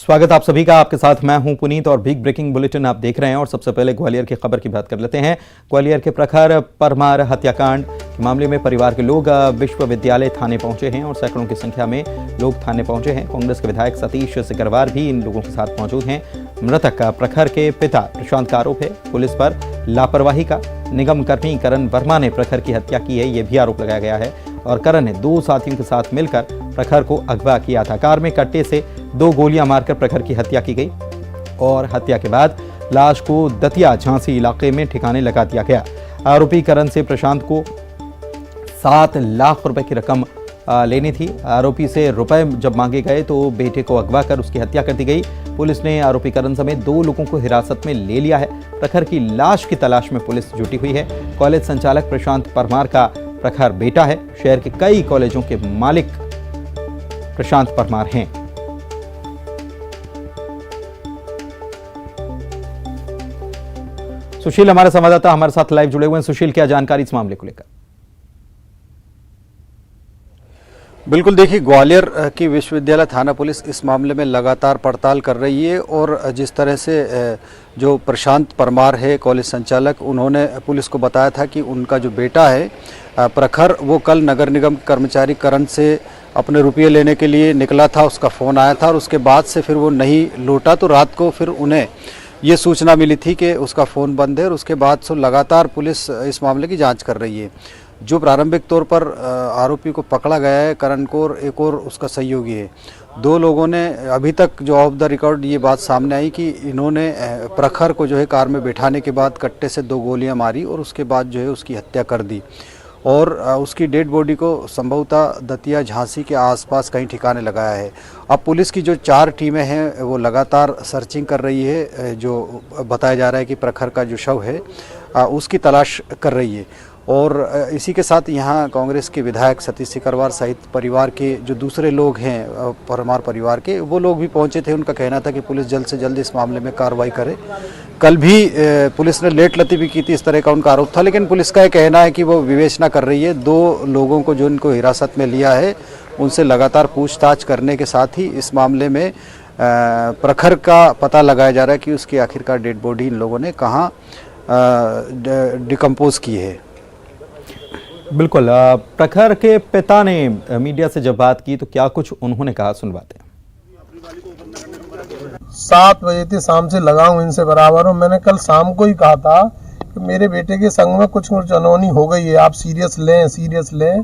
स्वागत आप सभी का। आपके साथ मैं हूं पुनीत और बिग ब्रेकिंग बुलेटिन आप देख रहे हैं। और सबसे पहले ग्वालियर की खबर की बात कर लेते हैं। ग्वालियर के प्रखर परमार हत्याकांड के मामले में परिवार के लोग विश्वविद्यालय थाने पहुंचे हैं और सैकड़ों की संख्या में लोग थाने पहुंचे हैं। कांग्रेस के विधायक सतीश सिकरवार भी इन लोगों के साथ मौजूद हैं। मृतक प्रखर के पिता प्रशांत का आरोप है पुलिस पर लापरवाही का। निगम कर्मी करण वर्मा ने प्रखर की हत्या की है, यह भी आरोप लगाया गया है। और करण ने 2 साथियों के साथ मिलकर प्रखर को अगवा किया था। कार में कट्टे से 2 गोलियां मारकर प्रखर की हत्या की गई और हत्या के बाद लाश को दतिया झांसी इलाके में ठिकाने लगा दिया गया। आरोपी करण से प्रशांत को 7 लाख रुपए की रकम लेनी थी। आरोपी से रुपए जब मांगे गए तो बेटे को अगवा कर उसकी हत्या कर दी गई। पुलिस ने आरोपी करण समेत 2 लोगों को हिरासत में ले लिया है। प्रखर की लाश की तलाश में पुलिस जुटी हुई है। कॉलेज संचालक प्रशांत परमार का प्रखर बेटा है। शहर के कई कॉलेजों के मालिक प्रशांत परमार हैं। सुशील हमारे संवाददाता हमारे साथ लाइव जुड़े हुए हैं। सुशील, क्या जानकारी इस मामले को लेकर? बिल्कुल, देखिए, ग्वालियर की विश्वविद्यालय थाना पुलिस इस मामले में लगातार पड़ताल कर रही है। और जिस तरह से जो प्रशांत परमार है कॉलेज संचालक, उन्होंने पुलिस को बताया था कि उनका जो बेटा है प्रखर, वो कल नगर निगम कर्मचारी करण से अपने रुपये लेने के लिए निकला था। उसका फ़ोन आया था और उसके बाद से फिर वो नहीं लौटा। तो रात को फिर उन्हें ये सूचना मिली थी कि उसका फ़ोन बंद है और उसके बाद से लगातार पुलिस इस मामले की जांच कर रही है। जो प्रारंभिक तौर पर आरोपी को पकड़ा गया है करण को, और एक और उसका सहयोगी है। 2 लोगों ने अभी तक जो ऑफ द रिकॉर्ड ये बात सामने आई कि इन्होंने प्रखर को जो है कार में बैठाने के बाद कट्टे से 2 गोलियां मारी और उसके बाद जो है उसकी हत्या कर दी। और उसकी डेड बॉडी को संभवतः दतिया झांसी के आसपास कहीं ठिकाने लगाया है। अब पुलिस की जो 4 टीमें हैं वो लगातार सर्चिंग कर रही है। जो बताया जा रहा है कि प्रखर का जो शव है उसकी तलाश कर रही है। और इसी के साथ यहाँ कांग्रेस के विधायक सतीश सिकरवार सहित परिवार के जो दूसरे लोग हैं परमार परिवार के, वो लोग भी पहुँचे थे। उनका कहना था कि पुलिस जल्द से जल्द इस मामले में कार्रवाई करे। कल भी पुलिस ने लेट लतीफ़ी की थी, इस तरह का उनका आरोप था। लेकिन पुलिस का ये कहना है कि वो विवेचना कर रही है। 2 लोगों को जो इनको हिरासत में लिया है उनसे लगातार पूछताछ करने के साथ ही इस मामले में प्रखर का पता लगाया जा रहा है कि उसकी आखिरकार डेड बॉडी इन लोगों ने कहाँ डिकम्पोज की है। बिल्कुल, प्रखर के पिता ने मीडिया से जब बात की तो क्या कुछ उन्होंने कहा, सुनवाते हैं। 7 बजे से शाम से लगा हूँ इनसे बराबर हूँ। मैंने कल शाम को ही कहा था कि मेरे बेटे के संग में कुछ अनहोनी हो गई है, आप सीरियस लें।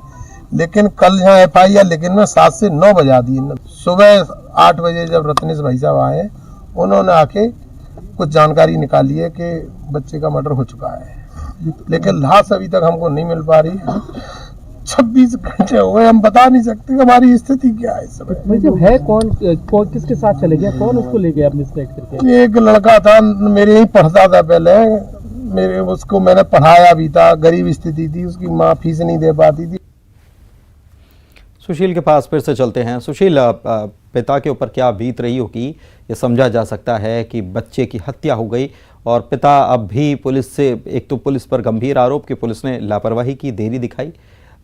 लेकिन कल यहाँ FIR लेकिन मैं 7 से 9 बजा दी। सुबह 8 बजे जब रत्नेश भाई साहब आए, उन्होंने आके कुछ जानकारी निकाली है कि बच्चे का मर्डर हो चुका है, लेकिन लाश अभी तक हमको नहीं मिल पा रही। 26 घंटे हो गए, हम बता नहीं सकते हमारी स्थिति क्या है इस समय। जब है कौन किसके साथ चले गया, कौन उसको ले गया मिसगाइड करके? एक लड़का था, मेरे यहीं पढ़ता था पहले, उसको मैंने पढ़ाया भी था। गरीब स्थिति थी, उसकी माँ फीस नहीं दे पाती थी। सुशील के पास फिर से चलते हैं। सुशील, पिता के ऊपर क्या बीत रही होगी, ये समझा जा सकता है कि बच्चे की हत्या हो गई और पिता अब भी पुलिस से, एक तो पुलिस पर गंभीर आरोप कि पुलिस ने लापरवाही की, देरी दिखाई,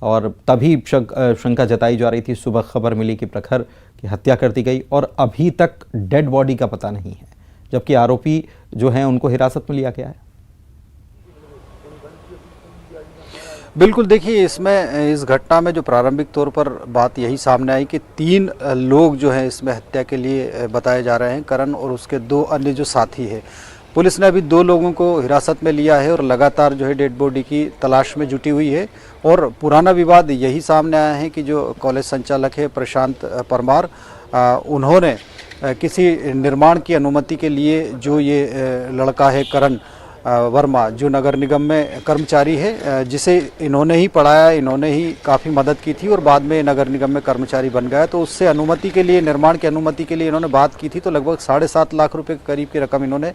और तभी शंका जताई जा रही थी। सुबह खबर मिली कि प्रखर की हत्या कर दी गई और अभी तक डेड बॉडी का पता नहीं है, जबकि आरोपी जो हैं उनको हिरासत में लिया गया है। बिल्कुल, देखिए, इसमें इस घटना में जो प्रारंभिक तौर पर बात यही सामने आई कि 3 लोग जो हैं इसमें हत्या के लिए बताए जा रहे हैं, करण और उसके 2 अन्य जो साथी हैं। पुलिस ने अभी 2 लोगों को हिरासत में लिया है और लगातार जो है डेड बॉडी की तलाश में जुटी हुई है। और पुराना विवाद यही सामने आया है कि जो कॉलेज संचालक है प्रशांत परमार, उन्होंने किसी निर्माण की अनुमति के लिए जो ये लड़का है करण वर्मा, जो नगर निगम में कर्मचारी है, जिसे इन्होंने ही पढ़ाया, इन्होंने ही काफ़ी मदद की थी और बाद में नगर निगम में कर्मचारी बन गया, तो उससे अनुमति के लिए, निर्माण की अनुमति के लिए इन्होंने बात की थी। तो लगभग 7.5 लाख रुपए के करीब की रकम इन्होंने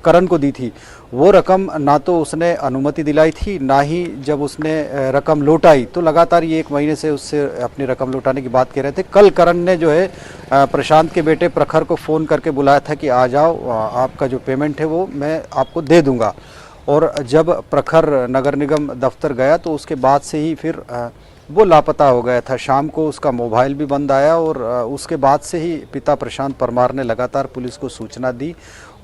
करण को दी थी। वो रकम ना तो उसने अनुमति दिलाई थी, ना ही जब उसने रकम लौटाई, तो लगातार ये 1 महीने से उससे अपनी रकम लौटाने की बात कह रहे थे। कल करण ने जो है प्रशांत के बेटे प्रखर को फ़ोन करके बुलाया था कि आ जाओ, आपका जो पेमेंट है वो मैं आपको दे दूंगा। और जब प्रखर नगर निगम दफ्तर गया तो उसके बाद से ही फिर वो लापता हो गया था। शाम को उसका मोबाइल भी बंद आया और उसके बाद से ही पिता प्रशांत परमार ने लगातार पुलिस को सूचना दी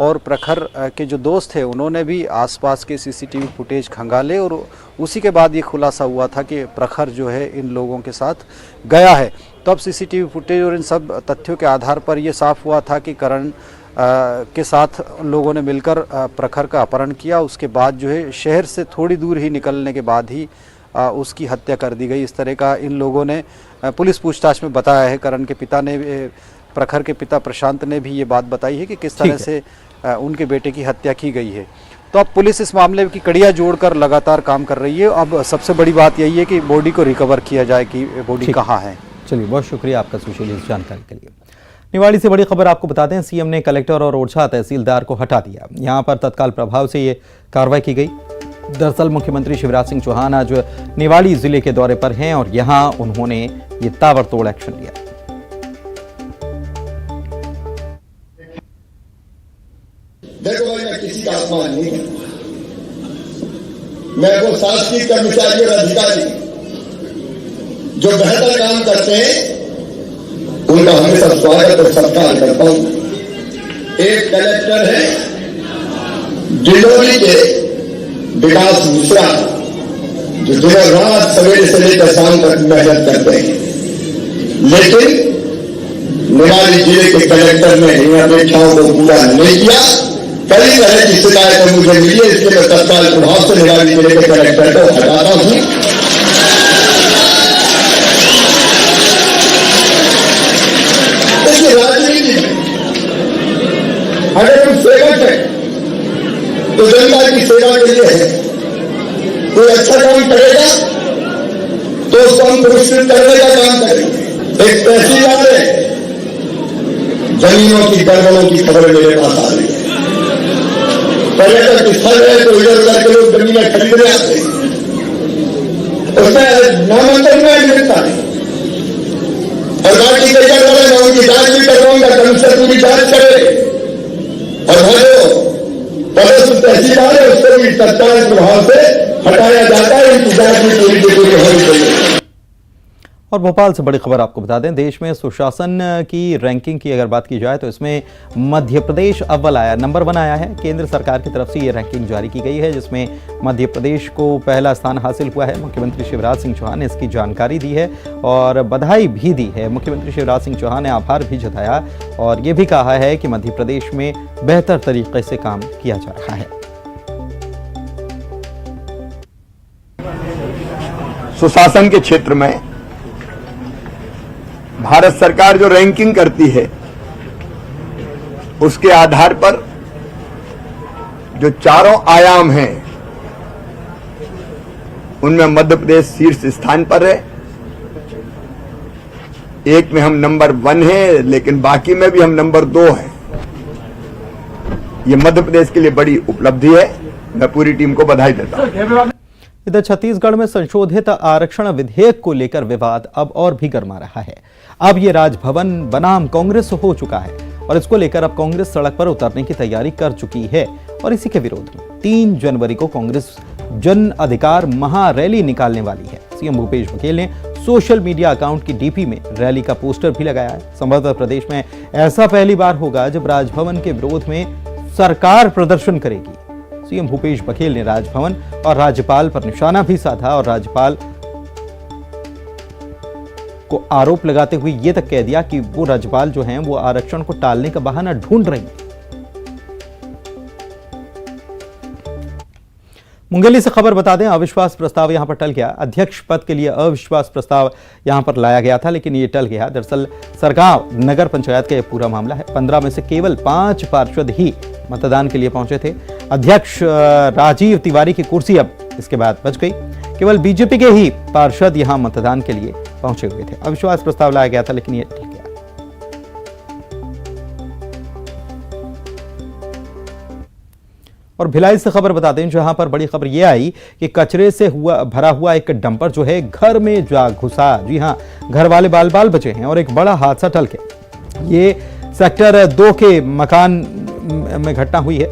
और प्रखर के जो दोस्त थे उन्होंने भी आसपास के सीसीटीवी फुटेज खंगाले और उसी के बाद ये खुलासा हुआ था कि प्रखर जो है इन लोगों के साथ गया है। तो अब सीसीटीवी फुटेज और इन सब तथ्यों के आधार पर यह साफ हुआ था कि करण के साथ लोगों ने मिलकर प्रखर का अपहरण किया। उसके बाद जो है शहर से थोड़ी दूर ही निकलने के बाद ही उसकी हत्या कर दी गई। इस तरह का इन लोगों ने पुलिस पूछताछ में बताया है। करण के पिता ने, प्रखर के पिता प्रशांत ने भी ये बात बताई है कि किस तरह से उनके बेटे की हत्या की गई है। तो अब पुलिस इस मामले की कड़ियाँ जोड़कर लगातार काम कर रही है। अब सबसे बड़ी बात यही है कि बॉडी को रिकवर किया जाए कि बॉडी कहाँ है। चलिए, बहुत शुक्रिया आपका सुशील इस जानकारी के लिए। निवाड़ी से बड़ी खबर आपको बताते हैं, सीएम ने कलेक्टर और ओरछा तहसीलदार को हटा दिया। यहां पर तत्काल प्रभाव से ये कार्रवाई की गई। दरअसल मुख्यमंत्री शिवराज सिंह चौहान आज निवाड़ी जिले के दौरे पर हैं और यहां उन्होंने ये ताबड़तोड़ एक्शन लिया। देखो भाई, मैं किसी का अपमान नहीं करता। मैं वो शासकीय कर्मचारी और अधिकारी जो बेहतर काम करते हैं उनका हमेशा स्वागत और सत्कार करता हूं। एक कलेक्टर है डिंडोरी के विकास मिश्रा, जो दिनों रात सवेरे से लेकर शाम तक मेहनत करते हैं, लेकिन निवाड़ी जिले के कलेक्टर ने इन अपेक्षाओं को पूरा नहीं किया। कई तरह की शिकायतें मुझे मिली, इसलिए मैं तत्काल प्रभाव से निवाड़ी जिले के कलेक्टर को हटाता हूं। राजनीति में अगर हम सेवक हैं तो जनता की सेवा के लिए है। कोई अच्छा काम करेगा तो उसको हम पुरस्कृत करने का काम करेंगे। एक तहसीलदार है, जमीनों की गड़बड़ों की खबर मेरे पास आ रही है। पर्यटक स्थल है तो इधर उधर के लोग जमीनें खरीदने आते हैं, उसमें नामांकन में मिलता है और बाकी कई बार मैं उनकी जांच भी करवाऊंगा। कमिश्नर पूरी जांच करे और जो पदस्थ तहसीलदार है उसको भी तत्काल प्रभाव से हटाया जाता है। इनकी जांच भी पूरी होनी चाहिए। और भोपाल से बड़ी खबर आपको बता दें, देश में सुशासन की रैंकिंग की अगर बात की जाए तो इसमें मध्य प्रदेश अव्वल आया, नंबर 1 आया है। केंद्र सरकार की तरफ से ये रैंकिंग जारी की गई है जिसमें मध्य प्रदेश को पहला स्थान हासिल हुआ है। मुख्यमंत्री शिवराज सिंह चौहान ने इसकी जानकारी दी है और बधाई भी दी है। मुख्यमंत्री शिवराज सिंह चौहान ने आभार भी जताया और ये भी कहा है कि मध्य प्रदेश में बेहतर तरीके से काम किया जा रहा है। सुशासन के क्षेत्र में भारत सरकार जो रैंकिंग करती है उसके आधार पर जो चारों आयाम हैं उनमें मध्य प्रदेश शीर्ष स्थान पर है। एक में हम नंबर 1 है, लेकिन बाकी में भी हम नंबर 2 हैं। ये मध्य प्रदेश के लिए बड़ी उपलब्धि है। मैं पूरी टीम को बधाई देता हूं। इधर छत्तीसगढ़ में संशोधित आरक्षण विधेयक को लेकर विवाद अब और भी गर्मा रहा है। अब ये राजभवन बनाम कांग्रेस हो चुका है और इसको लेकर अब कांग्रेस सड़क पर उतरने की तैयारी कर चुकी है और इसी के विरोध में 3 जनवरी को कांग्रेस जन अधिकार महारैली निकालने वाली है। सीएम भूपेश बघेल ने सोशल मीडिया अकाउंट की डीपी में रैली का पोस्टर भी लगाया है। संभवतः प्रदेश में ऐसा पहली बार होगा जब राजभवन के विरोध में सरकार प्रदर्शन करेगी। सीएम भूपेश बघेल ने राजभवन और राज्यपाल पर निशाना भी साधा और राज्यपाल को आरोप लगाते हुए यह तक कह दिया कि वो राज्यपाल जो हैं वो आरक्षण को टालने का बहाना ढूंढ रही हैं। मुंगेली से खबर बता दें, अविश्वास प्रस्ताव यहां पर टल गया। अध्यक्ष पद के लिए अविश्वास प्रस्ताव यहां पर लाया गया था लेकिन ये टल गया। दरअसल सरगांव नगर पंचायत का यह पूरा मामला है। 15 में से केवल 5 पार्षद ही मतदान के लिए पहुंचे थे। अध्यक्ष राजीव तिवारी की कुर्सी अब इसके बाद बच गई। केवल बीजेपी के ही पार्षद यहां मतदान के लिए पहुंचे हुए थे। अविश्वास प्रस्ताव लाया गया था लेकिन ये टल गया। और भिलाई से खबर बता दें, जहां पर बड़ी खबर यह आई कि कचरे से भरा हुआ एक डंपर जो है घर में जा घुसा। जी हां, घर वाले बाल बाल बचे हैं और एक बड़ा हादसा टल गया। ये सेक्टर 2 के मकान में घटना हुई है।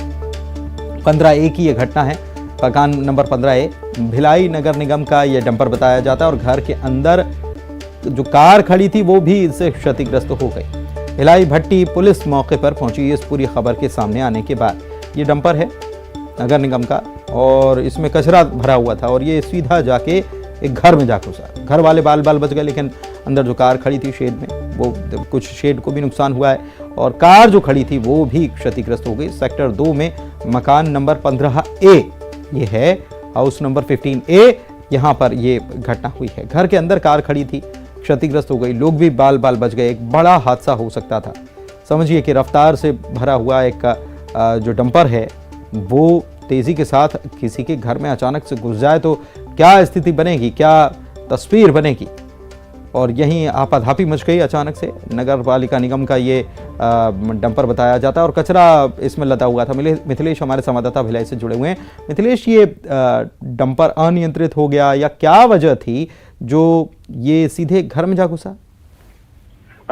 15A की यह घटना है। मकान नंबर 15A भिलाई नगर निगम का यह डंपर बताया जाता है और घर के अंदर जो कार खड़ी थी वो भी इससे क्षतिग्रस्त हो गई। भिलाई भट्टी पुलिस मौके पर पहुंची इस पूरी खबर के सामने आने के बाद। ये डंपर है नगर निगम का और इसमें कचरा भरा हुआ था और ये सीधा जाके एक घर में जा घुसा। घर वाले बाल बच गए, लेकिन अंदर जो कार खड़ी थी शेड में, वो कुछ शेड को भी नुकसान हुआ है और कार जो खड़ी थी वो भी क्षतिग्रस्त हो गई। सेक्टर 2 में मकान नंबर 15A ये है, हाउस नंबर 15A, यहाँ पर ये घटना हुई है। घर के अंदर कार खड़ी थी, क्षतिग्रस्त हो गई, लोग भी बाल बच गए। एक बड़ा हादसा हो सकता था। समझिए कि रफ्तार से भरा हुआ एक जो डंपर है वो तेजी के साथ किसी के घर में अचानक से घुस जाए तो क्या स्थिति बनेगी, क्या तस्वीर बनेगी। और यहीं आपाधापी मच गई अचानक से। नगर पालिका निगम का ये डंपर बताया जाता है और कचरा इसमें लदा हुआ था। मिथिलेश हमारे संवाददाता भिलाई से जुड़े हुए हैं। मिथिलेश, ये डंपर अनियंत्रित हो गया या क्या वजह थी जो ये सीधे घर में जा घुसा?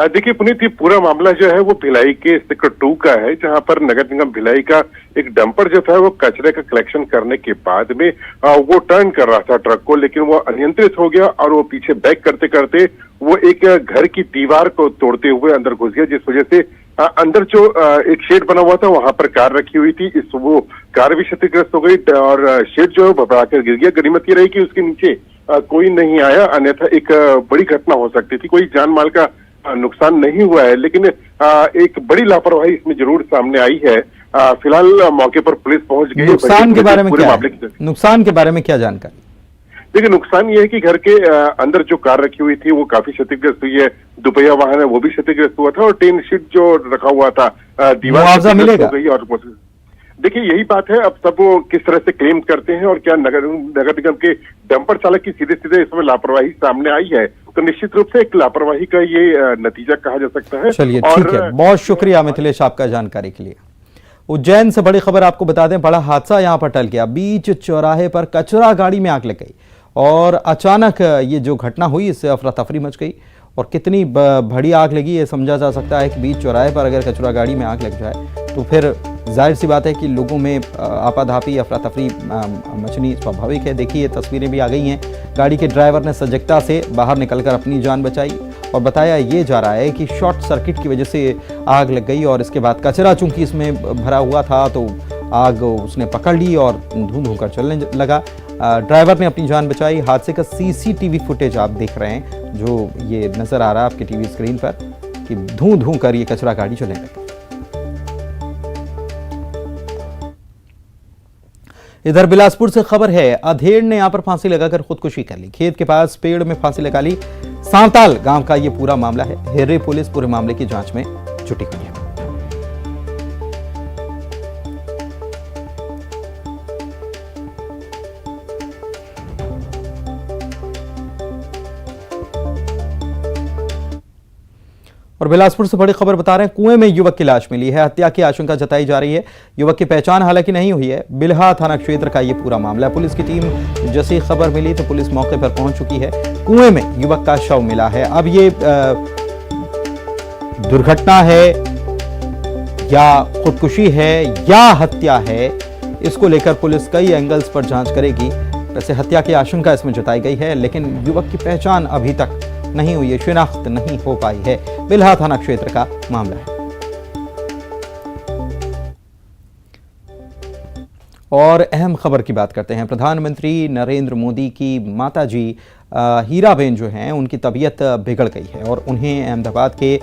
देखिए पुनीत, ये पूरा मामला जो है वो भिलाई के सेक्टर 2 का है, जहां पर नगर निगम भिलाई का एक डंपर जो था वो कचरे का कलेक्शन करने के बाद में वो टर्न कर रहा था ट्रक को, लेकिन वो अनियंत्रित हो गया और वो पीछे बैक करते करते वो एक घर की दीवार को तोड़ते हुए अंदर घुस गया, जिस वजह से अंदर जो एक शेड बना हुआ था वहां पर कार रखी हुई थी, वो कार भी क्षतिग्रस्त हो गई और शेड जो है भड़ाकर गिर गया। गनीमत ये रही कि उसके नीचे कोई नहीं आया, अन्यथा एक बड़ी घटना हो सकती थी। कोई जान माल का नुकसान नहीं हुआ है, लेकिन एक बड़ी लापरवाही इसमें जरूर सामने आई है। फिलहाल मौके पर पुलिस पहुंच गई है। नुकसान के बारे में क्या है? नुकसान के बारे में क्या जानकारी? देखिए, नुकसान ये है कि घर के अंदर जो कार रखी हुई थी वो काफी क्षतिग्रस्त हुई है। दुपहिया वाहन है वो भी क्षतिग्रस्त हुआ था और टिन शीट जो रखा हुआ था दीवार मुआवजा मिलेगा? हो गई। और देखिए यही बात है, अब सब वो किस तरह से क्लेम करते हैं और क्या नगर निगम के डंपर चालक की सीधे सीधे इसमें लापरवाही सामने आई है, तो निश्चित रूप से एक लापरवाही का ये नतीजा कहा जा सकता है। चलिए ठीक है, बहुत शुक्रिया मिथिलेश आपका जानकारी के लिए। उज्जैन से बड़ी खबर आपको बता दें, बड़ा हादसा यहां पर टल गया। बीच चौराहे पर कचरा गाड़ी में आग लग गई और अचानक ये जो घटना हुई इससे अफरा तफरी मच गई। और कितनी बड़ी आग लगी ये समझा जा सकता है कि बीच चौराहे पर अगर कचरा गाड़ी में आग लग जाए तो फिर जाहिर सी बात है कि लोगों में आपाधापी अफरा तफरी मचनी स्वाभाविक है। देखिए तस्वीरें भी आ गई हैं। गाड़ी के ड्राइवर ने सजगता से बाहर निकलकर अपनी जान बचाई और बताया ये जा रहा है कि शॉर्ट सर्किट की वजह से आग लग गई और इसके बाद कचरा चूंकि इसमें भरा हुआ था तो आग उसने पकड़ ली और धुआं कर चलने लगा। ड्राइवर ने अपनी जान बचाई। हादसे का सीसीटीवी फुटेज आप देख रहे हैं, जो ये नजर आ रहा है आपके टीवी स्क्रीन पर कि धूं कर ये कचरा गाड़ी चलने लगी। इधर बिलासपुर से खबर है, अधेड़ ने यहां पर फांसी लगाकर खुदकुशी कर ली। खेत के पास पेड़ में फांसी लगा ली। सांताल गांव का ये पूरा मामला है। हेरे पुलिस पूरे मामले की जांच में जुटी हुई है। और बिलासपुर से बड़ी खबर बता रहे हैं, कुएं में युवक की लाश मिली है। हत्या की आशंका जताई जा रही है। युवक की पहचान हालांकि नहीं हुई है। बिल्हा थाना क्षेत्र का ये पूरा मामला है। पुलिस की टीम जैसी खबर मिली तो पुलिस मौके पर पहुंच चुकी है। कुएं में युवक का शव मिला है। अब ये दुर्घटना है या खुदकुशी है या हत्या है, इसको लेकर पुलिस कई एंगल्स पर जांच करेगी। वैसे हत्या की आशंका इसमें जताई गई है, लेकिन युवक की पहचान अभी तक नहीं हुई है, शिनाख्त नहीं हो पाई है। बिल्हा थाना क्षेत्र का मामला है। और अहम खबर की बात करते हैं। प्रधानमंत्री नरेंद्र मोदी की माताजी हीराबेन जो हैं उनकी तबीयत बिगड़ गई है और उन्हें अहमदाबाद के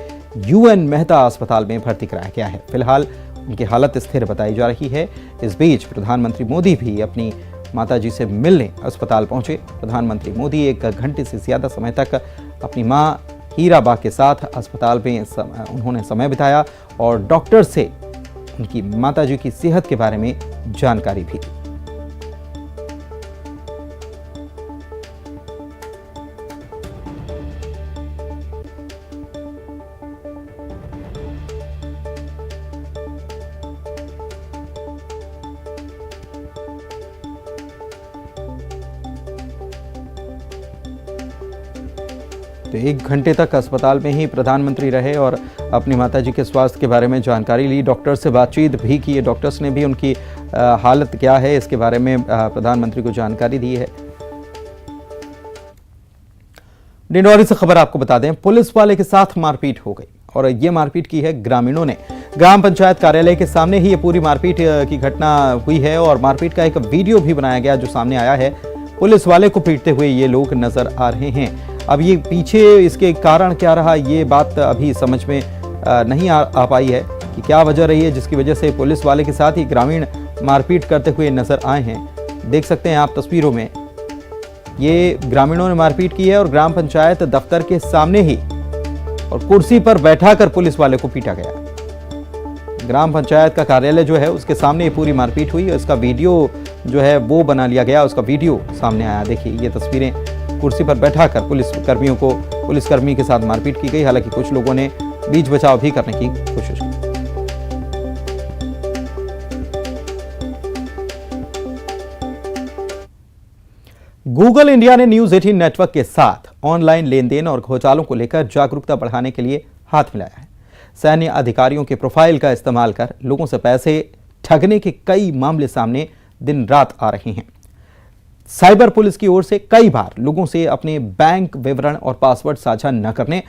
UN मेहता अस्पताल में भर्ती कराया गया है। फिलहाल उनकी हालत स्थिर बताई जा रही है। इस बीच प्रधानमंत्री मोदी भी अपनी माताजी से मिलने अस्पताल पहुंचे। प्रधानमंत्री मोदी 1 घंटे से ज्यादा समय तक अपनी मां हीराबा के साथ अस्पताल में उन्होंने समय बिताया और डॉक्टर से उनकी माताजी की सेहत के बारे में जानकारी भी दी। तो 1 घंटे तक अस्पताल में ही प्रधानमंत्री रहे और अपनी माताजी के स्वास्थ्य के बारे में जानकारी ली। डॉक्टर से बातचीत भी की। डॉक्टर्स ने भी उनकी हालत क्या है इसके बारे में प्रधानमंत्री को जानकारी दी है। डिंडौरी से खबर आपको बता दें, पुलिस वाले के साथ मारपीट हो गई और ये मारपीट की है ग्रामीणों ने। ग्राम पंचायत कार्यालय के सामने ही ये पूरी मारपीट की घटना हुई है और मारपीट का एक वीडियो भी बनाया गया जो सामने आया है। पुलिस वाले को पीटते हुए ये लोग नजर आ रहे हैं। अब ये पीछे इसके कारण क्या रहा, ये बात अभी समझ में नहीं आ पाई है कि क्या वजह रही है जिसकी वजह से पुलिस वाले के साथ ही ग्रामीण मारपीट करते हुए नजर आए हैं। देख सकते हैं आप तस्वीरों में, ये ग्रामीणों ने मारपीट की है और ग्राम पंचायत दफ्तर के सामने ही और कुर्सी पर बैठाकर पुलिस वाले को पीटा गया। ग्राम पंचायत का कार्यालय जो है उसके सामने ये पूरी मारपीट हुई और इसका वीडियो जो है वो बना लिया गया, उसका वीडियो सामने आया। देखिए ये तस्वीरें, कुर्सी पर बैठाकर पुलिसकर्मी के साथ मारपीट की गई। हालांकि कुछ लोगों ने बीच बचाव भी करने की कोशिश की। गूगल इंडिया ने न्यूज 18 नेटवर्क के साथ ऑनलाइन लेन देन और घोटालों को लेकर जागरूकता बढ़ाने के लिए हाथ मिलाया है। सैन्य अधिकारियों के प्रोफाइल का इस्तेमाल कर लोगों से पैसे ठगने के कई मामले सामने दिन रात आ रहे हैं। साइबर पुलिस की ओर से कई बार लोगों से अपने बैंक विवरण और पासवर्ड साझा न करने